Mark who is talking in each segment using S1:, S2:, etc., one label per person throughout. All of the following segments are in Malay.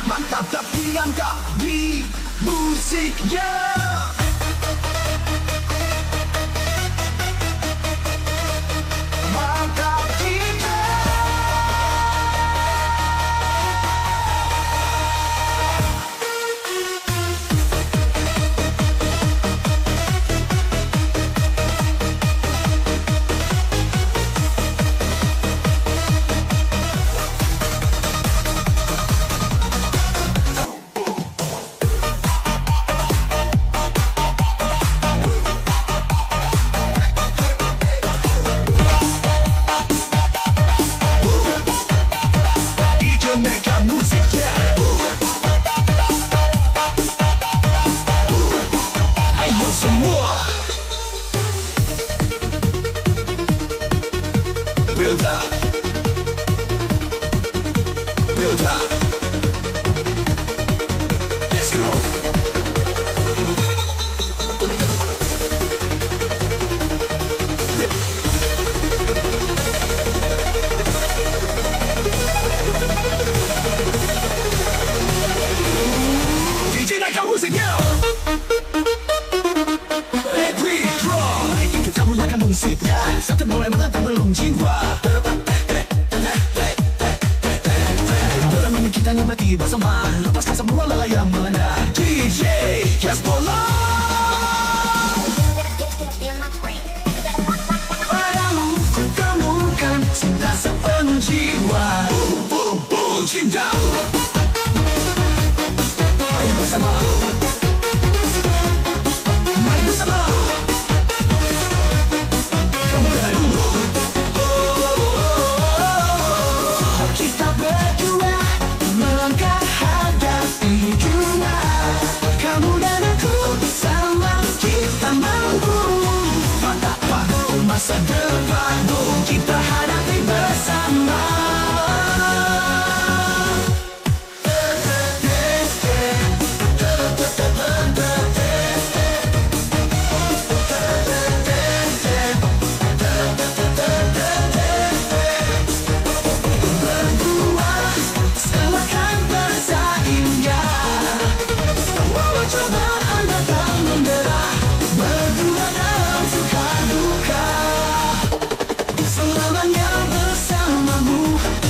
S1: Mantap tapi angka di musiknya. Mantap kita. Mega musiknya. Ayo semua build up, build up. Let's go. DJ naikkan musiknya. Every draw, kita mulakan musiknya. Sampai mulai menantang belum jiwa. Dalam ini kita nikmati bersama. Lepaskan semua lelah yang melanda. DJ Casbola. Padamu ku temukan cinta sepenuh jiwa. Boom boom cinta. Mari bersama, mari bersama. Kamu dulu. Kita berdua melangkah hadapi dunia. Kamu dan aku bersama kita mampu. Mantap padu masa depan kita hadapi bersama.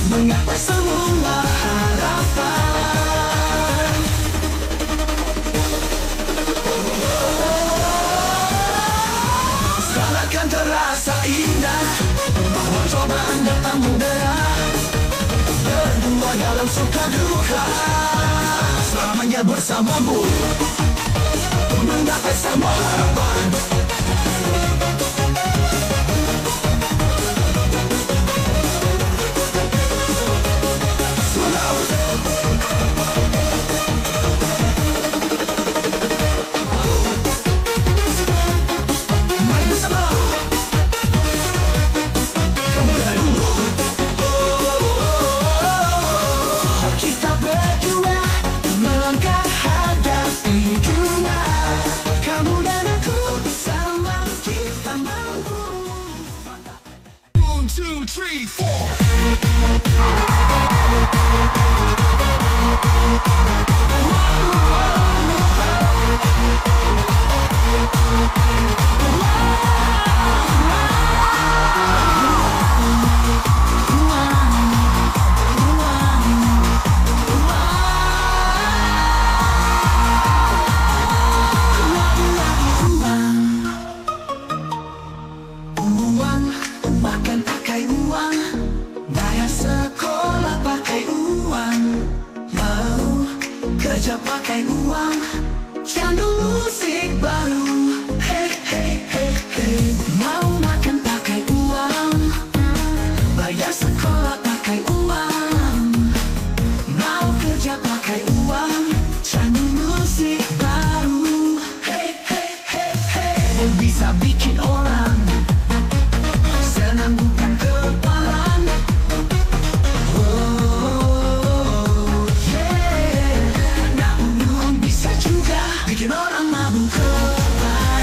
S1: Mengapa semua harapan seakan terasa indah, bahwa cobaan datang menderah. Berdua dalam suka duka, selamanya bersamamu menggapai semua harapan. Two, three, four. Makan pakai uang, bayar sekolah pakai uang, mau kerja pakai uang, candu musik baru. Hey hey hey hey, mau makan pakai uang, bayar sekolah pakai uang, mau kerja pakai uang, candu musik baru. Hey hey hey hey, bisa bikin orang senang bukan kepalang. Oh yeah, namun bisa juga bikin orang mabuk kepala.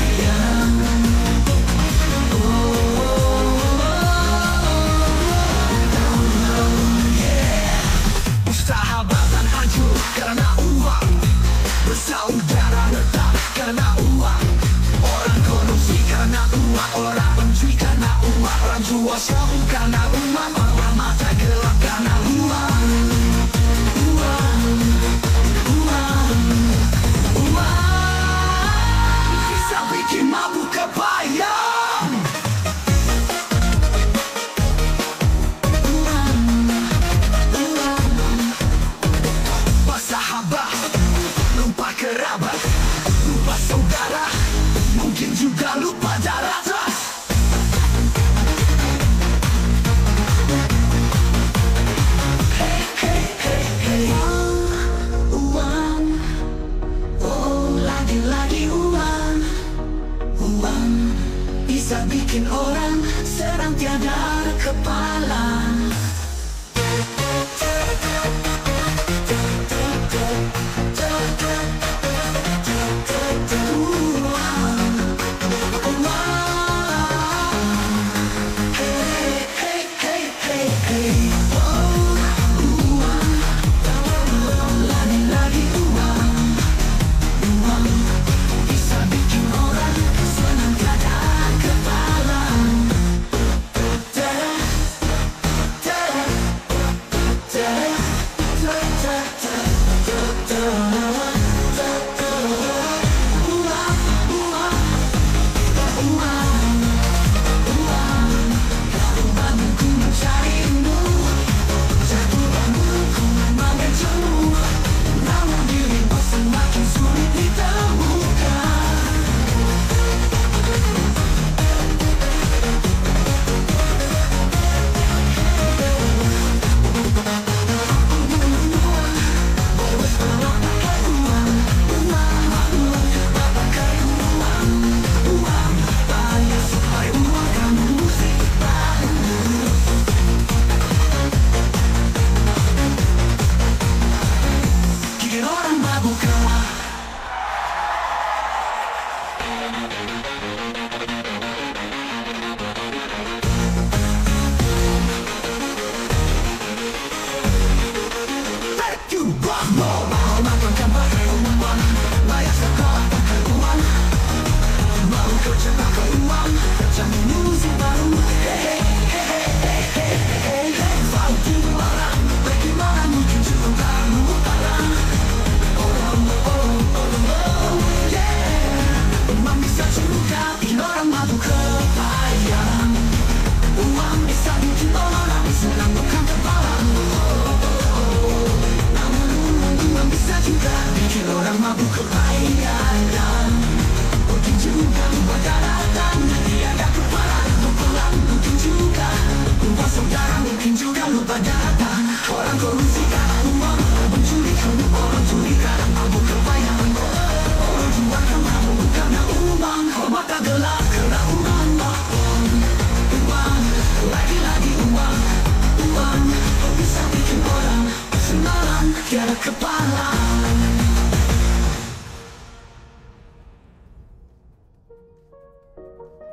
S1: senang, tiada kepalang.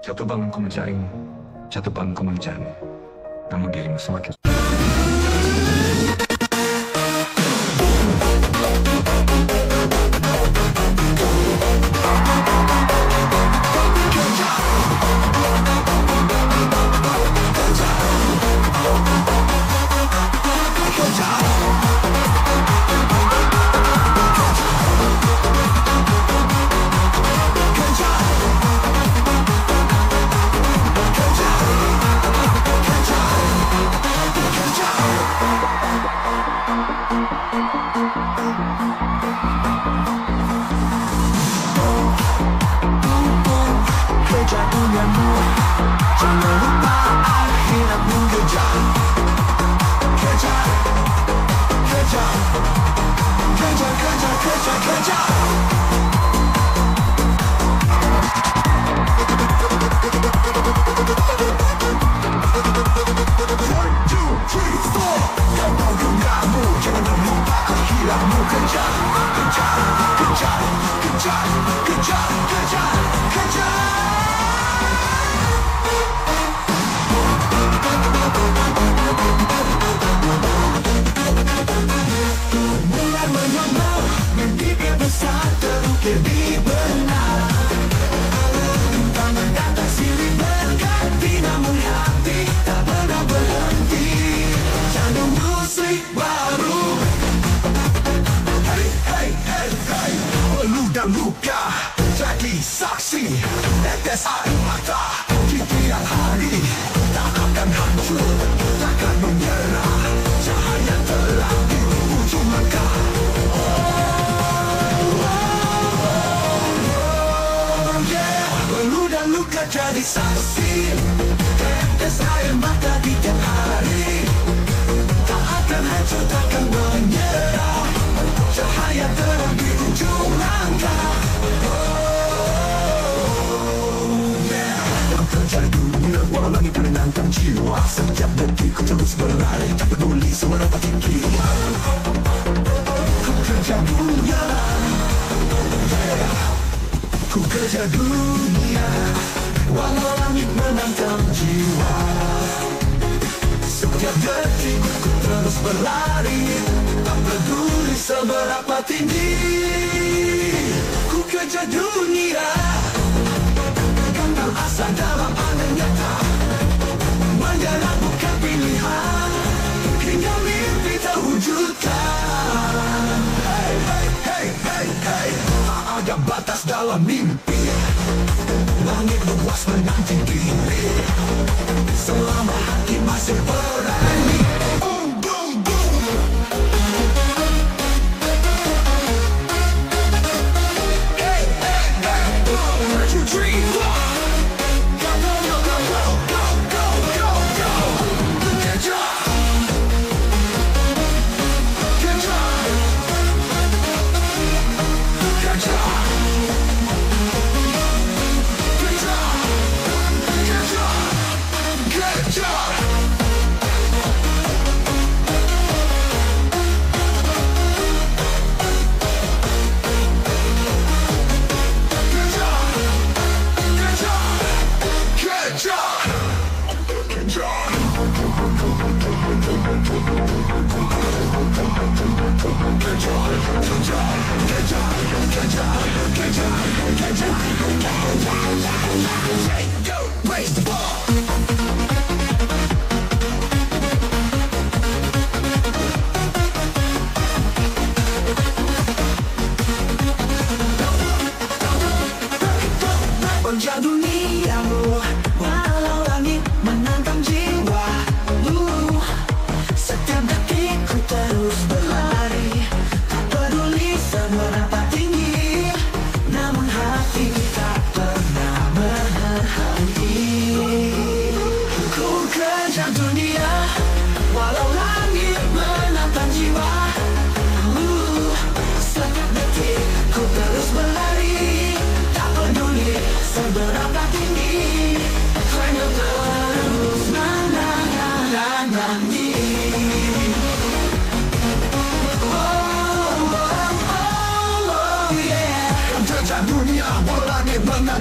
S2: Jatuh bangun ku mencarimu, jatuh bangun ku mencarimu, namun dirimu semakin
S1: kejar duniamu, jangan lupa akhiratmu. Kejar, kejar, kejar, kejar, kejar, kejar, kejar. One, two, three, four. Kau genggammu, jangan lupa akhiratmu. Kejar, kejar, kejar, kejar, kejar, kejar, kejar. Mulai menyamar, mimpi besar terukir di benak. Tangan datang silih berganti, namun hati tak pernah berhenti. Jangan musik baru. Hey, hey, hey, hey. Peluh dan luka jadi saksi. Tetes air mata di tiap hari. Tak akan hancur, takkan menyerah. Cahaya terang di ujung langkah. Peluh dan luka jadi saksi. Tetes air mata di tiap hari. Tak akan hancur, takkan menyerah. Cahaya terang di ujung langkah. Kejar dunia, walau langit menenangkan jiwa. Setiap detik ku terus berlari, tak peduli seberapa tinggi. Ku kejar dunia, ku kejar dunia, walau langit menantang jiwa. Setiap detik ku terus berlari, tak peduli seberapa tinggi. Ku kejar dunia, kandang asa dalam angan nyata. Menyerah bukan pilihan, hingga mimpi terwujudkan. Hey, hey, hey, hey, hey. Tak ada batas dalam mimpi. Langit luas menanti diri, selama hati masih berani. Boom, boom, boom. Hey, hey, hey. 1, 2, 3, 4. Go, go, go, go, go, go, go, go, go. Kejar, kejar, kejar. Kejar, kejar, kejar.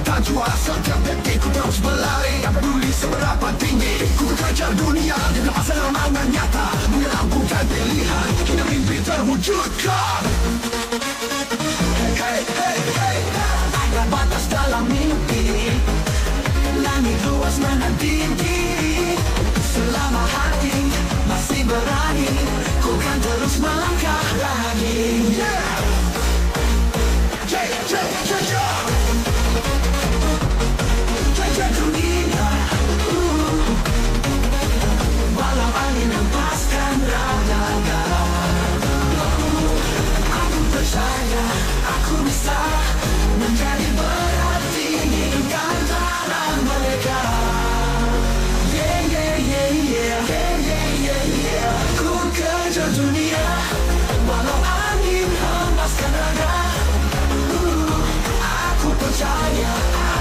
S1: tak jual setiap detik ku terus berlari. Tak peduli seberapa tinggi ku kejar dunia dengan semangat nyata menyelabuhkan pilihan hingga mimpi terwujudkan. Hey, hey, hey, ada batas dalam mimpi, langit luas menanti. Selama hati masih berani, ku kan terus melangkah lagi. Yeah. Jajah dunia, walau angin hempaskan raga. Aku percaya aku bisa menjadi berarti di antara mereka. Yeah, yeah, yeah, yeah, yeah, yeah, yeah. Ku kejar dunia, walau angin hempaskan raga. Aku percaya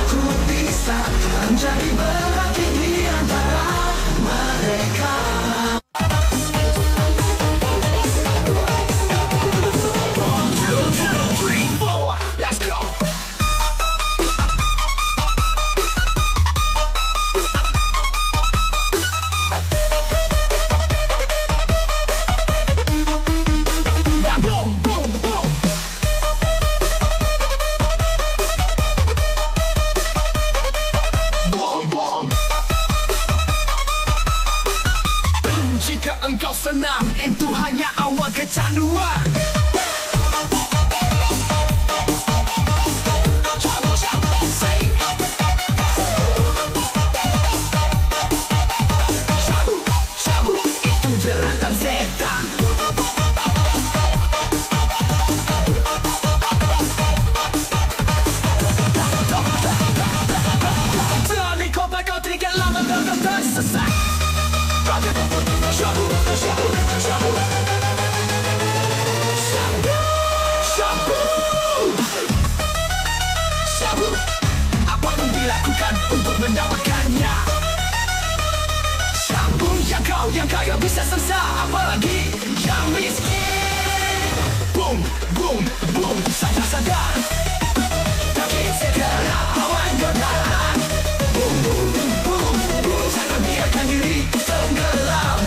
S1: aku bisa menjadi berarti di antara mereka. Let's go. Jika engkau senang, itu hanya awal kecanduan. Sabu, itu jeratan setan. Berani kau bakal tinggal lama dan tersesat. Shabu, shabu, shabu, shabu, shabu. Apa yang dilakukan untuk mendapatkannya? Shabu yang kaya bisa sesat, apalagi yang miskin. Boom, boom, boom, sadar. Tapi segera awan godaan. Boom, boom, boom, boom, jangan biarkan diri tenggelam.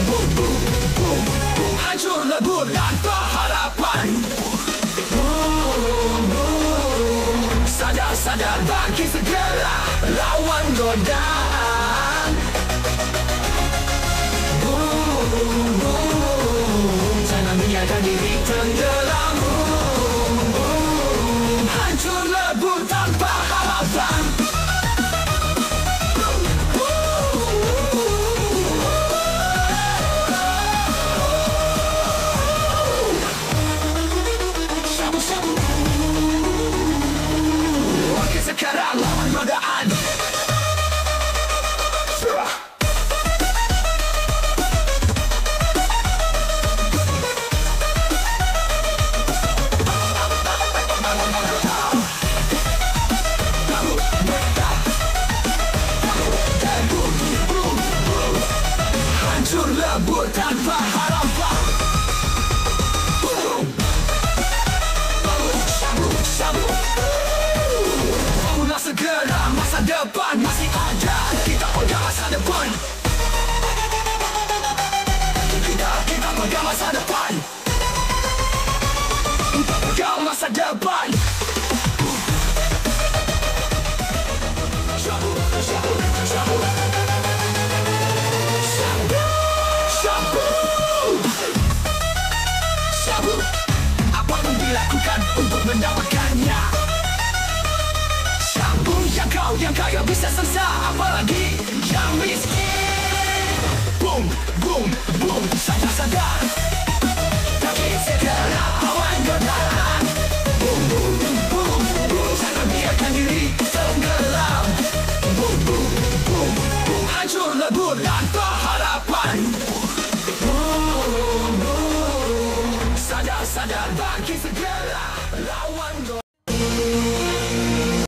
S1: Boom, boom, boom, boom, hancur lebur tanpa harapan. Boom, boom, sadar bangkit segera lawan godaan. Boom, boom, jangan biarkan diri tenggelam. Boom, boom, hancur lebur tanpa harapan. Sekarang lawan godaan. Hancur lebur tanpa harapan. Sabu. Segera masa depan masih ada. Kita pegang masa depan. Kita pegang masa depan. Kita pegang masa depan. Shabu, shabu, shabu, shabu, shabu. Apa yang dilakukan untuk mendapatkannya? Yang kaya bisa sesat, apalagi yang miskin. Boom, boom, boom, sadar.